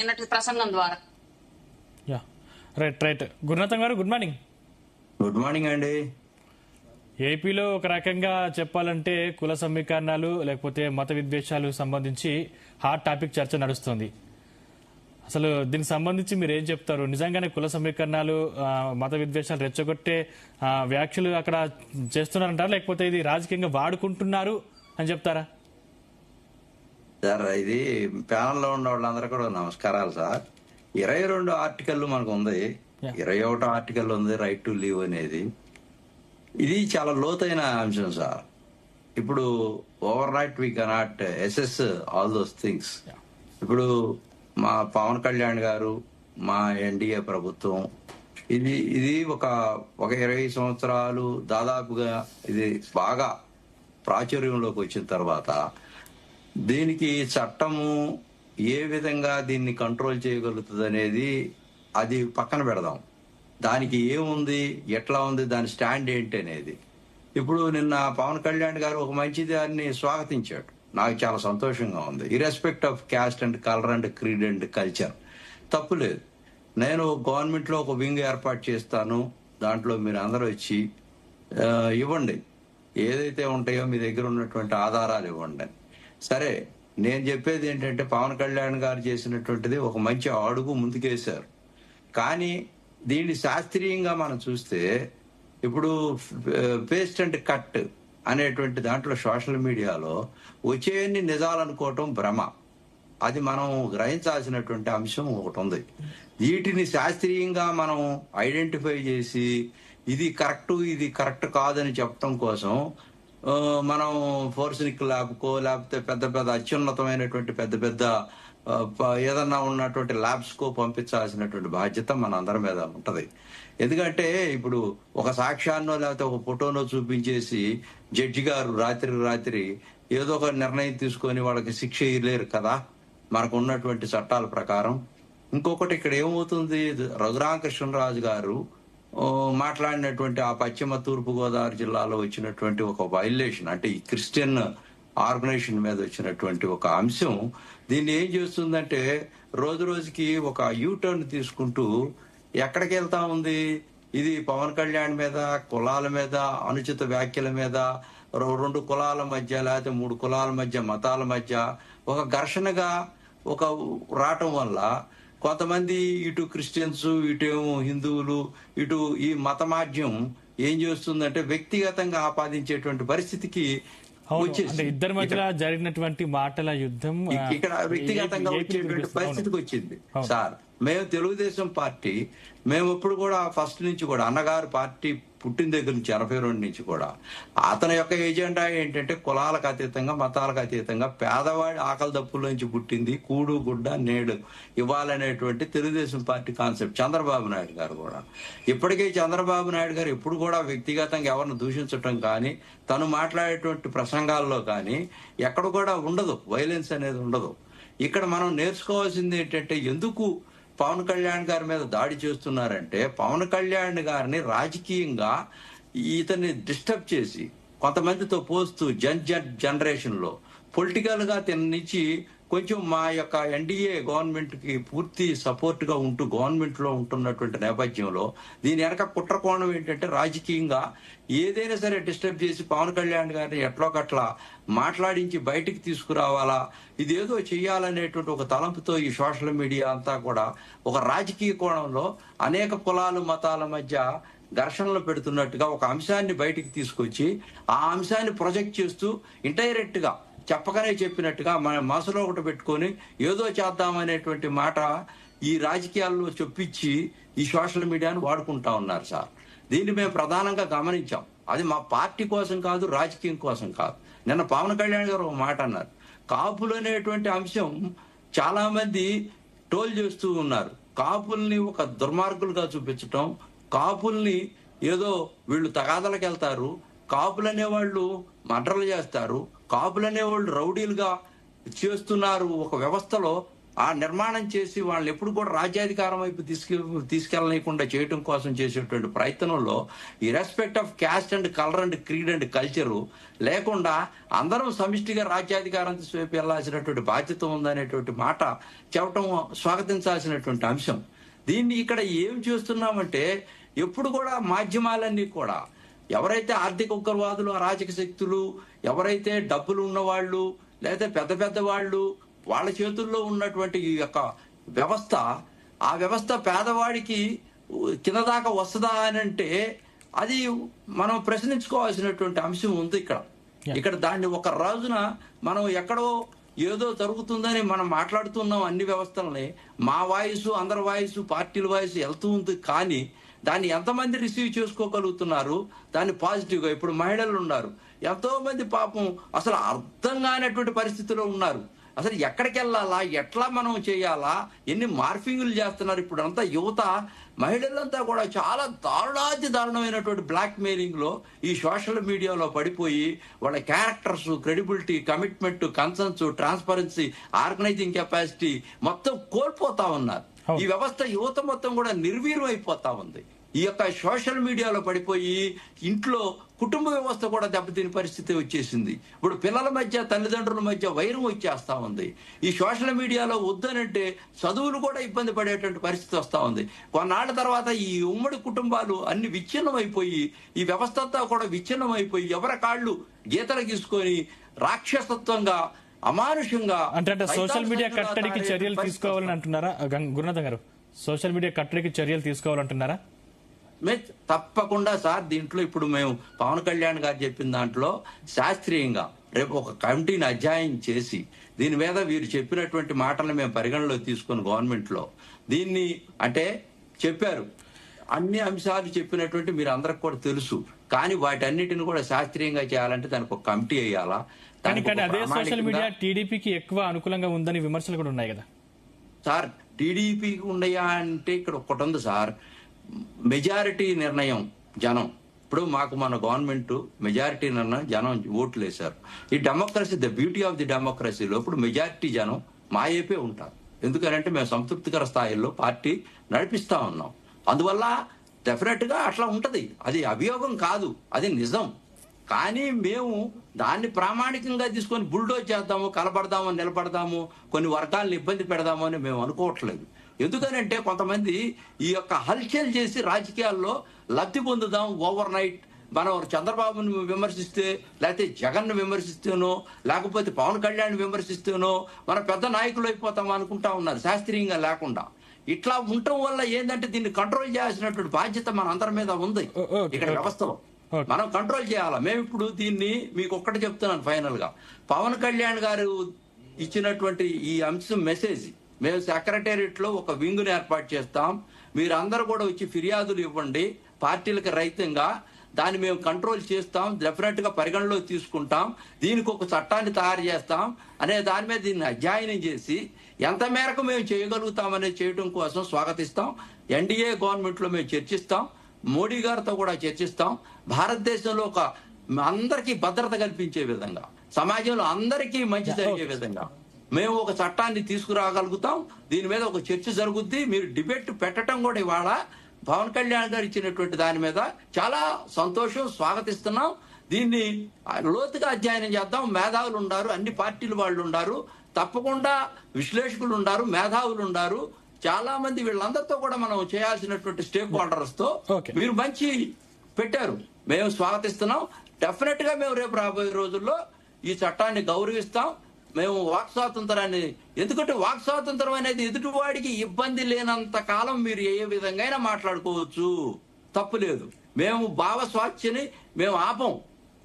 నిన్నటి ప్రసంగం ద్వారా. యా రైట్ రైట్ గురునాథం గారు గుడ్ మార్నింగ్. గుడ్ మార్నింగ్ అండి. ఏపీలో ఒక రకంగా చెప్పాలంటే కుల సమీకరణాలు లేకపోతే మత విద్వేషాలు సంబంధించి హాట్ టాపిక్ చర్చ నడుస్తుంది. అసలు దీనికి సంబంధించి మీరు ఏం చెప్తారు? నిజంగానే కుల సమీకరణాలు మత విద్వేషాలు రెచ్చగొట్టే వ్యాఖ్యలు అక్కడ చేస్తున్నారంటారా, లేకపోతే ఇది రాజకీయంగా వాడుకుంటున్నారు అని చెప్తారా? సార్, ఇది ప్యానల్లో ఉన్న వాళ్ళందరూ కూడా నమస్కారాలు సార్. 22 ఆర్టికల్ మనకు ఉంది, 21 ఆర్టికల్ ఉంది, రైట్ టు లీవ్ అనేది. ఇది చాలా లోతైన అంశం సార్. ఇప్పుడు over night we cannot assess all those things. ఇప్పుడు మా పవన్ కళ్యాణ్ గారు, మా ఎన్డీఏ ప్రభుత్వం ఇది ఒక 20 సంవత్సరాలు దాదాపుగా ఇది బాగా ప్రాచుర్యంలోకి వచ్చిన తర్వాత దీనికి చట్టము ఏ విధంగా దీన్ని కంట్రోల్ చేయగలుగుతుంది అనేది అది పక్కన పెడదాం. దానికి ఏముంది, ఎట్లా ఉంది, దాని స్టాండ్ ఏంటి అనేది. ఇప్పుడు నిన్న పవన్ కళ్యాణ్ గారు ఒక మంచి దాన్ని స్వాగతించాడు. నాకు చాలా సంతోషంగా ఉంది. Irrespective of caste and colour and creed and culture తప్పులేదు. నేను గవర్నమెంట్ లో ఒక వింగ్ ఏర్పాటు చేస్తాను, దాంట్లో మీరు అందరూ వచ్చి ఇవ్వండి, ఏదైతే ఉంటాయో మీ దగ్గర ఉన్నటువంటి ఆధారాలు ఇవ్వండి. సరే, నేను చెప్పేది ఏంటంటే పవన్ కళ్యాణ్ గారు చేసినటువంటిది ఒక మంచి అడుగు ముందుకేశారు. కానీ దీన్ని శాస్త్రీయంగా మనం చూస్తే ఇప్పుడు పేస్ట్ అండ్ కట్ అనేటువంటి దాంట్లో సోషల్ మీడియాలో వచ్చేయన్ని నిజాలు అనుకోవటం భ్రమ. అది మనం గ్రహించాల్సినటువంటి అంశం ఒకటి ఉంది. వీటిని శాస్త్రీయంగా మనం ఐడెంటిఫై చేసి ఇది కరెక్ట్ కాదని చెప్పడం కోసం మనం ఫోర్సినిక్ ల్యాబ్కో లేకపోతే పెద్ద పెద్ద అత్యున్నతమైనటువంటి పెద్ద ఏదన్నా ఉన్నటువంటి ల్యాబ్స్ కో పంపించాల్సినటువంటి బాధ్యత మన అందరి మీద ఉంటది. ఎందుకంటే ఇప్పుడు ఒక సాక్ష్యాన్నో లేకపోతే ఒక ఫోటోనో చూపించేసి జడ్జి గారు రాత్రి ఏదో ఒక నిర్ణయం తీసుకొని వాళ్ళకి శిక్ష ఇవ్వలేరు కదా మనకు ఉన్నటువంటి చట్టాల ప్రకారం. ఇంకొకటి ఇక్కడ ఏమవుతుంది, రఘురామకృష్ణరాజు గారు మాట్లాడినటువంటి ఆ పశ్చిమ తూర్పు గోదావరి జిల్లాలో వచ్చినటువంటి ఒక వైలేషన్, అంటే ఈ క్రిస్టియన్ ఆర్గనైజేషన్ మీద వచ్చినటువంటి ఒక అంశం దీన్ని ఏం చేస్తుందంటే రోజు రోజుకి ఒక యూటర్న్ తీసుకుంటూ ఎక్కడికి వెళ్తా ఉంది. ఇది పవన్ కళ్యాణ్ మీద, కులాల మీద, అనుచిత వ్యాఖ్యల మీద, 2 కులాల మధ్య లేకపోతే 3 కులాల మధ్య, మతాల మధ్య ఒక ఘర్షణగా ఒక రావటం వల్ల కొంతమంది ఇటు క్రిస్టియన్స్, ఇటేమో హిందువులు, ఇటు ఈ మతమాధ్యం ఏం చేస్తుందంటే వ్యక్తిగతంగా ఆపాదించేటువంటి పరిస్థితికి వచ్చేసి ఇద్దరి మధ్య జరిగినటువంటి మాటల యుద్ధం ఇక్కడ వ్యక్తిగతంగా వచ్చేటువంటి పరిస్థితికి వచ్చింది. సార్, మేము తెలుగుదేశం పార్టీ మేము ఎప్పుడు కూడా ఫస్ట్ నుంచి కూడా అన్నగారు పార్టీ పుట్టిన దగ్గర నుంచి 82 నుంచి కూడా అతని యొక్క ఎజెండా ఏంటంటే కులాలకు అతీతంగా, మతాలకు అతీతంగా పేదవాడి ఆకలి దప్పుల నుంచి పుట్టింది కూడు గుడ్డ నేడు ఇవ్వాలనేటువంటి తెలుగుదేశం పార్టీ కాన్సెప్ట్. చంద్రబాబు నాయుడు గారు కూడా ఇప్పటికే చంద్రబాబు నాయుడు గారు ఎప్పుడు కూడా వ్యక్తిగతంగా ఎవరిని దూషించటం కానీ, తను మాట్లాడేటువంటి ప్రసంగాల్లో కానీ ఎక్కడ కూడా ఉండదు, వైలెన్స్ అనేది ఉండదు. ఇక్కడ మనం నేర్చుకోవాల్సింది ఏంటంటే ఎందుకు పవన్ కళ్యాణ్ గారి మీద దాడి చేస్తున్నారంటే పవన్ కళ్యాణ్ గారిని రాజకీయంగా ఇతన్ని డిస్టర్బ్ చేసి కొంతమందితో పోస్తూ జనరేషన్ లో పొలిటికల్ గా తిన నుంచి కొంచెం మా యొక్క ఎన్డీఏ గవర్నమెంట్ కి పూర్తి సపోర్ట్ గా ఉంటూ గవర్నమెంట్ లో ఉంటున్నటువంటి నేపథ్యంలో దీని వెనక కుట్ర కోణం ఏంటంటే రాజకీయంగా ఏదైనా సరే డిస్టర్బ్ చేసి పవన్ కళ్యాణ్ గారిని ఎట్లోకట్లా మాట్లాడించి బయటికి తీసుకురావాలా, ఇదేదో చెయ్యాలనేటువంటి ఒక తలంపుతో ఈ సోషల్ మీడియా అంతా కూడా ఒక రాజకీయ కోణంలో అనేక కులాలు మతాల మధ్య ఘర్షణలు పెడుతున్నట్టుగా ఒక అంశాన్ని బయటికి తీసుకొచ్చి ఆ అంశాన్ని ప్రొజెక్ట్ చేస్తూ ఇండైరెక్ట్ గా చెప్పకనే చెప్పినట్టుగా మన మనసులో ఒకటి పెట్టుకొని ఏదో చేద్దామనేటువంటి మాట ఈ రాజకీయాల్లో చొప్పించి ఈ సోషల్ మీడియాను వాడుకుంటా ఉన్నారు సార్. దీన్ని మేము ప్రధానంగా గమనించాం. అది మా పార్టీ కోసం కాదు, రాజకీయం కోసం కాదు. నిన్న పవన్ కళ్యాణ్ గారు ఒక మాట అన్నారు, కాపులు అనేటువంటి అంశం చాలా మంది టోల్ చేస్తూ ఉన్నారు. కాపుల్ని ఒక దుర్మార్గులుగా చూపించటం, కాపుల్ని ఏదో వీళ్ళు తగాదలకు వెళ్తారు, కాపులనే వాళ్ళు మర్డర్లు చేస్తారు, కాపులనే వాళ్ళు రౌడీలుగా చేస్తున్నారు, ఒక వ్యవస్థలో ఆ నిర్మాణం చేసి వాళ్ళని ఎప్పుడు కూడా రాజ్యాధికారం వైపు తీసుకెళ్ళనీయకుండా చేయడం కోసం చేసేటువంటి ప్రయత్నంలో ఈ respect of caste and colour and creed and culture లేకుండా అందరం సమిష్టిగా రాజ్యాధికారం వైపు వెళ్లాల్సినటువంటి బాధ్యత ఉందనేటువంటి మాట చెప్పటం స్వాగతించాల్సినటువంటి అంశం. దీన్ని ఇక్కడ ఏం చేస్తున్నామంటే ఎప్పుడు కూడా మాధ్యమాలన్నీ కూడా ఎవరైతే ఆర్థిక ఉగ్రవాదులు, అరాజక శక్తులు, ఎవరైతే డబ్బులు ఉన్నవాళ్ళు లేదా పెద్ద పెద్ద వాళ్ళు, వాళ్ళ చేతుల్లో ఉన్నటువంటి ఈ యొక్క వ్యవస్థ, ఆ వ్యవస్థ పేదవాడికి కింద దాకా వస్తుందా అని అంటే అది మనం ప్రశ్నించుకోవాల్సినటువంటి అంశం ఉంది ఇక్కడ దాన్ని ఒక రోజున మనం ఎక్కడో ఏదో జరుగుతుందని మనం మాట్లాడుతున్నాం. అన్ని వ్యవస్థలని మా వాయిస్, అందరి వాయిస్, పార్టీల వాయిస్ వెళ్తూ ఉంది. కానీ దాన్ని ఎంతమంది రిసీవ్ చేసుకోగలుగుతున్నారు, దాన్ని పాజిటివ్ గా ఇప్పుడు మహిళలు ఉన్నారు, ఎంతో మంది పాపం అసలు అర్థం కానటువంటి పరిస్థితిలో ఉన్నారు. అసలు ఎక్కడికి వెళ్ళాలా, ఎట్లా మనం చేయాలా, ఎన్ని మార్ఫింగ్లు చేస్తున్నారు. ఇప్పుడు అంతా యువత, మహిళలంతా కూడా చాలా దారుణమైనటువంటి బ్లాక్ మెయిలింగ్ లో ఈ సోషల్ మీడియాలో పడిపోయి వాళ్ళ characters, credibility, commitment, concerns, transparency, organizing capacity మొత్తం కోల్పోతా ఉన్నారు. ఈ వ్యవస్థ యువత మొత్తం కూడా నిర్వీర్యం అయిపోతా ఉంది. ఈ యొక్క సోషల్ మీడియాలో పడిపోయి ఇంట్లో కుటుంబ వ్యవస్థ కూడా దెబ్బతిని పరిస్థితి వచ్చేసింది. ఇప్పుడు పిల్లల మధ్య, తల్లిదండ్రుల మధ్య వైరం వచ్చేస్తా ఉంది. ఈ సోషల్ మీడియాలో వద్దనంటే చదువులు కూడా ఇబ్బంది పడేటువంటి పరిస్థితి వస్తా ఉంది. కొన్నాళ్ళ తర్వాత ఈ ఉమ్మడి కుటుంబాలు అన్ని విచ్ఛిన్నం అయిపోయి, ఈ వ్యవస్థ అంతా కూడా విచ్ఛిన్నం అయిపోయి ఎవరి కాళ్ళు గీతలు గీసుకొని రాక్షసత్వంగా, అమానుషంగా అంటే సోషల్ మీడియా కట్టడికి చర్యలు తీసుకోవాలని అంటున్నారా గురునాథం గారు? సోషల్ మీడియా కట్టడికి చర్యలు తీసుకోవాలంటున్నారా? తప్పకుండా సార్. దీంట్లో ఇప్పుడు మేము పవన్ కళ్యాణ్ గారు చెప్పిన దాంట్లో శాస్త్రీయంగా రేపు ఒక కమిటీని అధ్యయనం చేసి దీని మీద వీరు చెప్పినటువంటి మాటలను మేము పరిగణలో తీసుకుని గవర్నమెంట్ లో దీన్ని అంటే చెప్పారు. అన్ని అంశాలు చెప్పినటువంటి మీరు అందరికి కూడా తెలుసు. కానీ వాటన్నిటిని కూడా శాస్త్రీయంగా చేయాలంటే దానికి ఒక కమిటీ వేయాలా. కానీ అదే సోషల్ మీడియా టీడీపీకి ఎక్కువ అనుకూలంగా ఉందని విమర్శలు కూడా ఉన్నాయి కదా సార్. టీడీపీకి ఉన్నాయా అంటే ఇక్కడ ఒక్కటి ఉంది సార్, మెజారిటీ నిర్ణయం జనం. ఇప్పుడు మాకు మన గవర్నమెంట్ మెజారిటీ నిర్ణయం జనం ఓట్లు వేశారు. ఈ democracy, the beauty of the డెమోక్రసీలో ఇప్పుడు మెజారిటీ జనం మా వైపే ఉంటారు. ఎందుకంటే మేము సంతృప్తికర స్థాయిలో పార్టీ నడిపిస్తా ఉన్నాం. అందువల్ల డెఫినెట్ గా అట్లా ఉంటది. అది అభియోగం కాదు, అది నిజం. కానీ మేము దాన్ని ప్రామాణికంగా తీసుకొని బుల్డోజ్ చేద్దాము, కలపడదాము, నిలబడదాము, కొన్ని వర్గాలను ఇబ్బంది పెడదాము అని మేము అనుకోవట్లేదు. ఎందుకనంటే కొంతమంది ఈ యొక్క హల్చల్ చేసి రాజకీయాల్లో లబ్ధి పొందుదాం ఓవర్ నైట్. మనం చంద్రబాబును విమర్శిస్తే, లేకపోతే జగన్ను విమర్శిస్తేనో, లేకపోతే పవన్ కళ్యాణ్ విమర్శిస్తేనో మన పెద్ద నాయకులు అయిపోతాం అనుకుంటా ఉన్నారు, శాస్త్రీయంగా లేకుండా. ఇట్లా ఉండటం వల్ల ఏంటంటే దీన్ని కంట్రోల్ చేయాల్సినటువంటి బాధ్యత మన అందరి మీద ఉంది. ఇక్కడ వ్యవస్థలో మనం కంట్రోల్ చేయాలా. మేము ఇప్పుడు దీన్ని మీకు ఒక్కటి చెప్తున్నాను ఫైనల్ గా, పవన్ కళ్యాణ్ గారు ఇచ్చినటువంటి ఈ అంశం మెసేజ్, మేము సెక్రటేరియట్ లో ఒక వింగ్ ను ఏర్పాటు చేస్తాం, మీరందరూ కూడా వచ్చి ఫిర్యాదులు ఇవ్వండి పార్టీలకు రహితంగా, దాన్ని మేము కంట్రోల్ చేస్తాం, డెఫినెట్ గా పరిగణలో తీసుకుంటాం, దీనికి ఒక చట్టాన్ని తయారు చేస్తాం అనే దాని మీద దీన్ని అధ్యయనం చేసి ఎంత మేరకు మేము చేయగలుగుతామనేది చేయడం కోసం స్వాగతిస్తాం. ఎన్డీఏ గవర్నమెంట్ లో మేము చర్చిస్తాం, మోడీ గారితో కూడా చర్చిస్తాం. భారతదేశంలో ఒక అందరికీ భద్రత కల్పించే విధంగా, సమాజంలో అందరికీ మంచి జరిగే విధంగా మేము ఒక చట్టాన్ని తీసుకురాగలుగుతాం. దీని మీద ఒక చర్చ జరుగుద్ది. మీరు డిబేట్ పెట్టడం కూడా ఇవాళ పవన్ కళ్యాణ్ గారు ఇచ్చినటువంటి దాని మీద చాలా సంతోషం, స్వాగతిస్తున్నాం. దీన్ని లోతుగా అధ్యయనం చేద్దాం. మేధావులు ఉన్నారు, అన్ని పార్టీల వాళ్ళు ఉన్నారు, తప్పకుండా విశ్లేషకులు ఉన్నారు, మేధావులు ఉన్నారు, చాలా మంది. వీళ్ళందరితో కూడా మనం చేయాల్సినటువంటి స్టేక్ హోల్డర్స్ తో మీరు మంచి పెట్టారు, మేము స్వాగతిస్తున్నాం. డెఫినెట్ గా మేము రేపు రాబోయే రోజుల్లో ఈ చట్టాన్ని గౌరవిస్తాం. మేము వాక్ స్వాతంత్రాన్ని, ఎందుకంటే వాక్ స్వాతంత్రం అనేది ఎదుటివాడికి ఇబ్బంది లేనంత కాలం మీరు ఏ విధంగా మాట్లాడుకోవచ్చు, తప్పులేదు. మేము భావ స్వాచ్ఛని మేము ఆపం.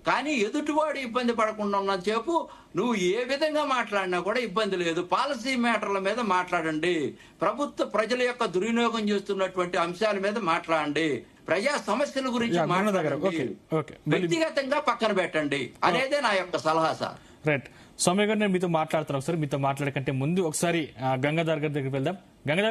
కానీ ఎదుటివాడు ఇబ్బంది పడకుండా ఉన్నంతసేపు నువ్వు ఏ విధంగా మాట్లాడినా కూడా ఇబ్బంది లేదు. పాలసీ మ్యాటర్ల మీద మాట్లాడండి, ప్రజల యొక్క దుర్వినియోగం చేస్తున్నటువంటి అంశాల మీద మాట్లాడండి, ప్రజా సమస్యల గురించి మాట్లాడండి, వ్యక్తిగతంగా పక్కన పెట్టండి అనేదే నా యొక్క సలహా సార్. రైట్. సౌమ్య గారు, నేను మీతో మాట్లాడుతున్నాను. ఒకసారి మీతో మాట్లాడకంటే ముందు ఒకసారి గంగాధర్ గారి దగ్గరికి వెళ్దాం. గంగాధర్